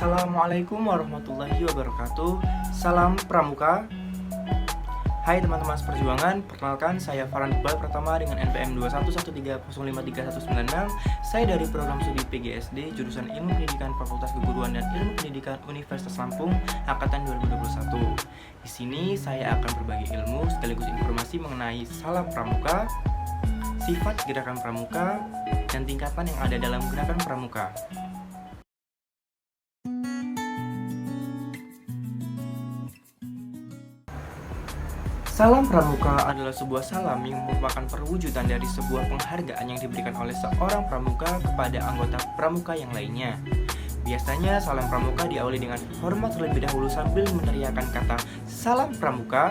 Assalamualaikum warahmatullahi wabarakatuh. Salam Pramuka. Hai teman-teman seperjuangan, perkenalkan saya Farhan Iqbal Pratama dengan NPM 21130533196. Saya dari program studi PGSD jurusan Ilmu Pendidikan Fakultas Keguruan dan Ilmu Pendidikan Universitas Lampung angkatan 2021. Di sini saya akan berbagi ilmu sekaligus informasi mengenai salam pramuka, sifat gerakan pramuka, dan tingkatan yang ada dalam gerakan pramuka. Salam pramuka adalah sebuah salam yang merupakan perwujudan dari sebuah penghargaan yang diberikan oleh seorang pramuka kepada anggota pramuka yang lainnya. Biasanya salam pramuka diawali dengan hormat terlebih dahulu sambil meneriakkan kata salam pramuka,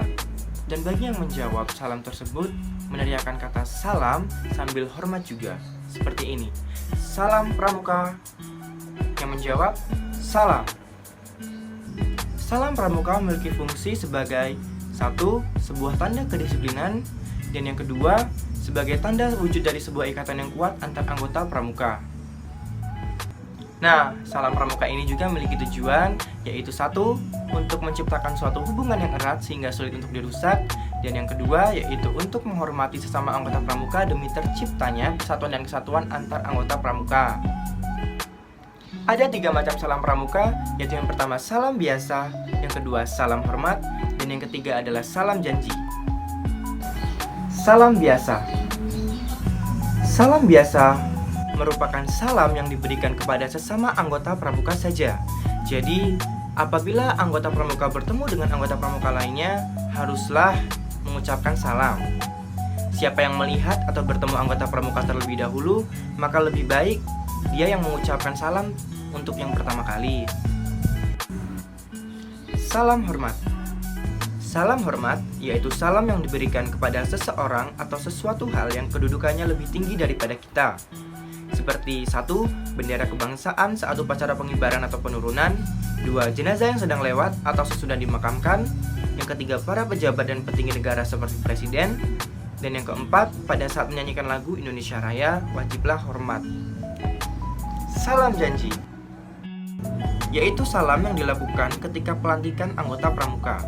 dan bagi yang menjawab salam tersebut meneriakkan kata salam sambil hormat juga. Seperti ini. Salam pramuka. Yang menjawab salam. Salam pramuka memiliki fungsi sebagai satu, sebuah tanda kedisiplinan, dan yang kedua, sebagai tanda wujud dari sebuah ikatan yang kuat antar anggota pramuka. Nah, salam pramuka ini juga memiliki tujuan, yaitu satu, untuk menciptakan suatu hubungan yang erat sehingga sulit untuk dirusak, dan yang kedua, yaitu untuk menghormati sesama anggota pramuka demi terciptanya persatuan dan kesatuan antar anggota pramuka. Ada 3 macam salam pramuka, yaitu yang pertama salam biasa, yang kedua salam hormat, dan yang ketiga adalah salam janji. Salam biasa. Salam biasa merupakan salam yang diberikan kepada sesama anggota pramuka saja. Jadi, apabila anggota pramuka bertemu dengan anggota pramuka lainnya, haruslah mengucapkan salam. Siapa yang melihat atau bertemu anggota pramuka terlebih dahulu, maka lebih baik dia yang mengucapkan salam untuk yang pertama kali. Salam hormat. Salam hormat yaitu salam yang diberikan kepada seseorang atau sesuatu hal yang kedudukannya lebih tinggi daripada kita. Seperti 1. Bendera kebangsaan saat upacara pengibaran atau penurunan. 2. Jenazah yang sedang lewat atau sesudah dimakamkan. Yang ketiga, para pejabat dan petinggi negara seperti presiden. Dan yang keempat, pada saat menyanyikan lagu Indonesia Raya, wajiblah hormat. Salam janji yaitu salam yang dilakukan ketika pelantikan anggota pramuka.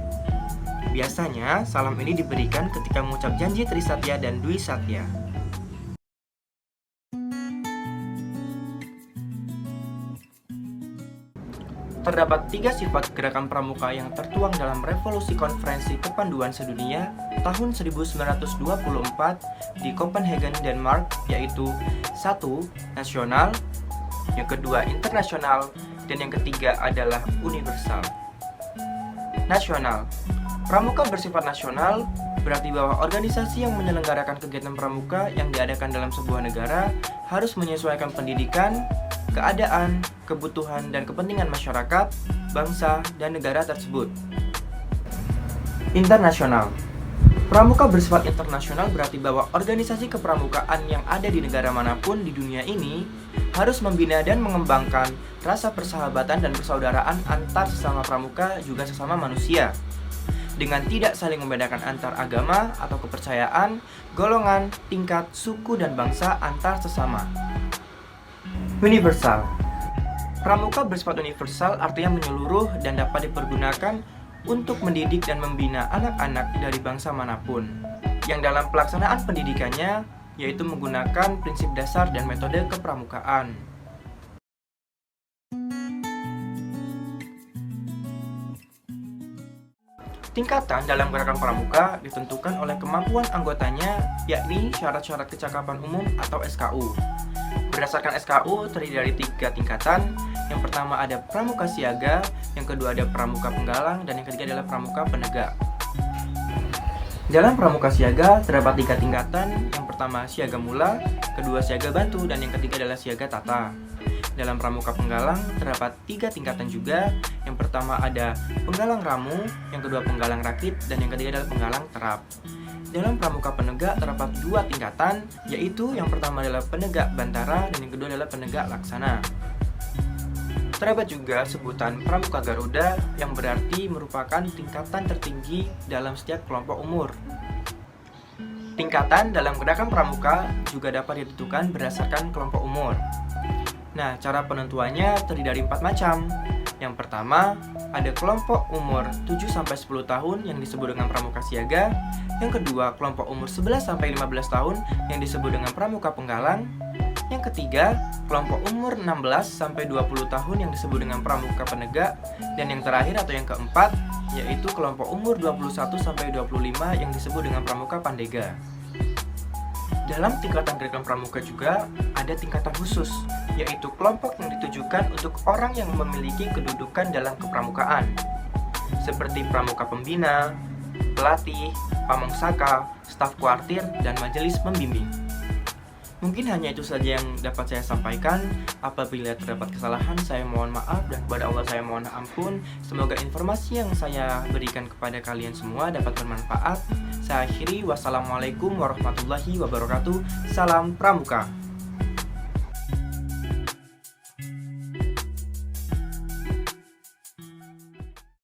Biasanya, salam ini diberikan ketika mengucap janji Trisatya dan Dwi Satya. Terdapat 3 sifat gerakan pramuka yang tertuang dalam Revolusi Konferensi Kepanduan Sedunia tahun 1924 di Copenhagen, Denmark, yaitu 1. Nasional, yang kedua internasional, dan yang ketiga adalah universal. Nasional. Pramuka bersifat nasional berarti bahwa organisasi yang menyelenggarakan kegiatan pramuka yang diadakan dalam sebuah negara harus menyesuaikan pendidikan, keadaan, kebutuhan, dan kepentingan masyarakat, bangsa, dan negara tersebut. Internasional. Pramuka bersifat internasional berarti bahwa organisasi kepramukaan yang ada di negara manapun di dunia ini harus membina dan mengembangkan rasa persahabatan dan persaudaraan antar sesama pramuka juga sesama manusia, dengan tidak saling membedakan antar agama atau kepercayaan, golongan, tingkat, suku, dan bangsa antar sesama. Universal. Pramuka bersifat universal artinya menyeluruh dan dapat dipergunakan untuk mendidik dan membina anak-anak dari bangsa manapun, yang dalam pelaksanaan pendidikannya yaitu menggunakan prinsip dasar dan metode kepramukaan. Tingkatan dalam gerakan pramuka ditentukan oleh kemampuan anggotanya, yakni syarat-syarat kecakapan umum atau SKU. Berdasarkan SKU terdiri dari 3 tingkatan. Yang pertama ada pramuka siaga, yang kedua ada pramuka penggalang, dan yang ketiga adalah pramuka penegak. Dalam pramuka siaga terdapat 3 tingkatan. Yang pertama siaga mula, kedua siaga bantu, dan yang ketiga adalah siaga tata. Dalam pramuka penggalang terdapat 3 tingkatan juga. Yang pertama ada penggalang ramu, yang kedua penggalang rakit, dan yang ketiga adalah penggalang terap. Dalam pramuka penegak terdapat 2 tingkatan, yaitu yang pertama adalah penegak bantara dan yang kedua adalah penegak laksana. Terdapat juga sebutan pramuka Garuda yang berarti merupakan tingkatan tertinggi dalam setiap kelompok umur. Tingkatan dalam gerakan pramuka juga dapat ditentukan berdasarkan kelompok umur. Nah, cara penentuannya terdiri dari 4 macam. Yang pertama, ada kelompok umur 7-10 tahun yang disebut dengan pramuka siaga. Yang kedua, kelompok umur 11-15 tahun yang disebut dengan pramuka penggalang. Yang ketiga, kelompok umur 16-20 tahun yang disebut dengan pramuka penegak. Dan yang terakhir atau yang keempat, yaitu kelompok umur 21-25 yang disebut dengan pramuka pandega. Dalam tingkatan gerakan pramuka juga ada tingkatan khusus, yaitu kelompok yang ditujukan untuk orang yang memiliki kedudukan dalam kepramukaan, seperti pramuka pembina, pelatih, pamongsaka, staf kuartir, dan majelis pembimbing. Mungkin hanya itu saja yang dapat saya sampaikan. Apabila terdapat kesalahan, saya mohon maaf, dan kepada Allah saya mohon ampun. Semoga informasi yang saya berikan kepada kalian semua dapat bermanfaat. Saya akhiri, wassalamualaikum warahmatullahi wabarakatuh. Salam Pramuka.